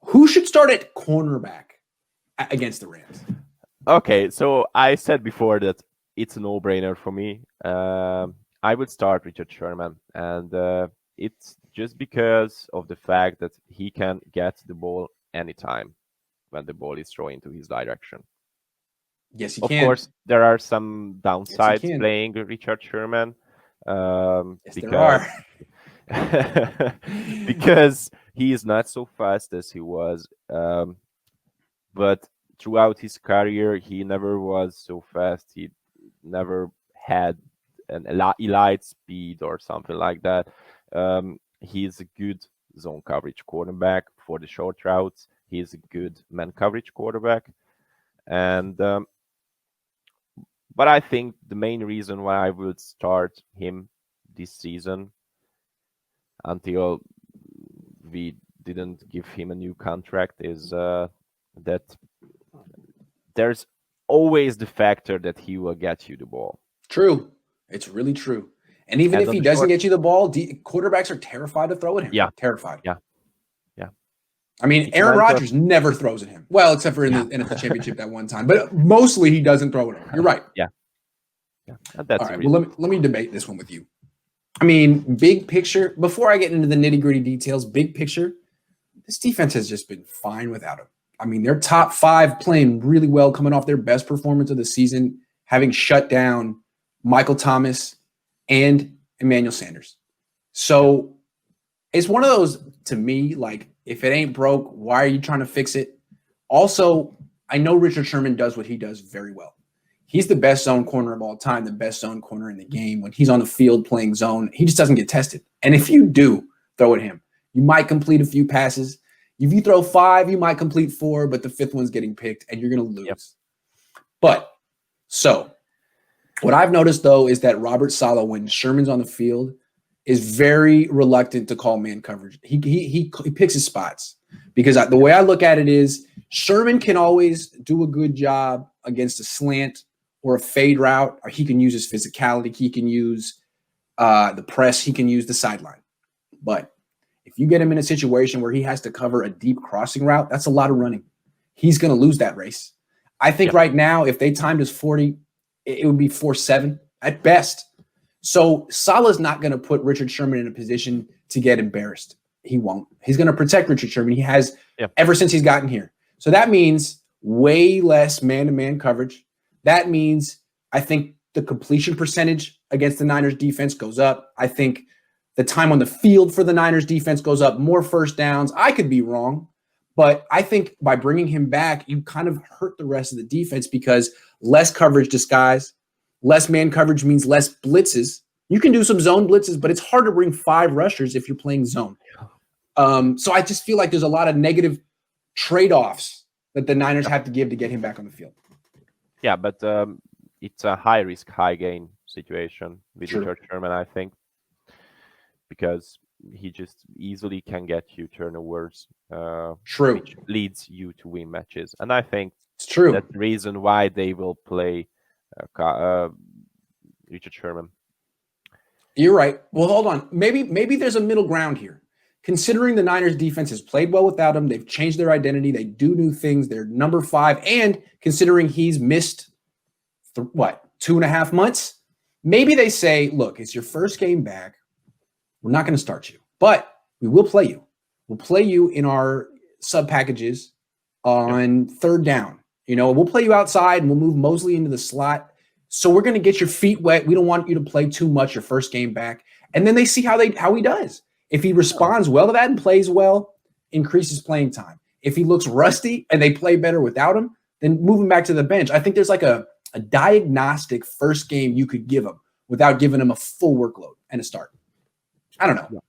Who should start at cornerback against the Rams? Okay, so I said before that it's a no-brainer for me. I would start Richard Sherman, and it's just because of the fact that he can get the ball anytime when the ball is thrown into his direction. Yes, he Of can. course, there are some downsides can. playing Richard Sherman. Yes, because, there are. because he is not so fast as he was. But throughout his career, he never was so fast. He never had an elite speed or something like that. He's a good zone coverage quarterback for the short routes. He's a good man coverage quarterback. And but I think the main reason why I would start him this season until we didn't give him a new contract is that there's always the factor that he will get you the ball. True. It's really true. And even if he doesn't get you the ball, quarterbacks are terrified to throw at him. Yeah. Terrified. Yeah. I mean, Aaron Rodgers never throws at him. Well, except for in the NFL Championship that one time. But mostly he doesn't throw at him. You're right. Yeah. That's all right. Well, let me debate this one with you. I mean, big picture, before I get into the nitty-gritty details, big picture, this defense has just been fine without him. I mean, they're top 5 playing really well, coming off their best performance of the season, having shut down Michael Thomas and Emmanuel Sanders. So it's one of those, to me, like, if it ain't broke, why are you trying to fix it? Also, I know Richard Sherman does what he does very well. He's the best zone corner of all time, the best zone corner in the game. When he's on the field playing zone, he just doesn't get tested. And if you do throw at him, you might complete a few passes. If you throw 5, you might complete 4, but the 5th one's getting picked and you're going to lose. Yep. But so what I've noticed, though, is that Robert Saleh, when Sherman's on the field, is very reluctant to call man coverage. He picks his spots because the way I look at it is Sherman can always do a good job against a slant or a fade route, or he can use his physicality. He can use the press. He can use the sideline. But if you get him in a situation where he has to cover a deep crossing route, that's a lot of running. He's going to lose that race. I think right now, if they timed his 40, it would be 4.7 at best. So Saleh's not going to put Richard Sherman in a position to get embarrassed. He won't. He's going to protect Richard Sherman. He has ever since he's gotten here. So that means way less man-to-man coverage. That means I think the completion percentage against the Niners defense goes up. I think the time on the field for the Niners defense goes up, more first downs. I could be wrong, but I think by bringing him back, you kind of hurt the rest of the defense because less coverage disguise. Less man coverage means less blitzes. You can do some zone blitzes, but it's hard to bring 5 rushers if you're playing zone. So I just feel like there's a lot of negative trade-offs that the Niners have to give to get him back on the field. Yeah, but it's a high-risk, high-gain situation with Richard Sherman, I think, because he just easily can get you turnovers, which leads you to win matches. And I think it's true. That's the reason why they will play Richard Sherman. You're right. Well, hold on. Maybe there's a middle ground here. Considering the Niners defense has played well without him, they've changed their identity. They do new things. They're number 5. And considering he's missed, 2.5 months, maybe they say, look, it's your first game back. We're not going to start you, but we will play you. We'll play you in our sub packages on 3rd down. We'll play you outside and we'll move Mosley into the slot. So we're going to get your feet wet. We don't want you to play too much your first game back. And then they see how he does. If he responds well to that and plays well, increases playing time. If he looks rusty and they play better without him, then move him back to the bench. I think there's like a diagnostic first game you could give him without giving him a full workload and a start. I don't know.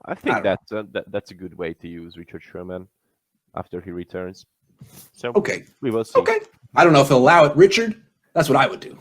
I think that's a good way to use Richard Sherman after he returns. So okay, we will see. Okay, I don't know if he'll allow it, Richard. That's what I would do.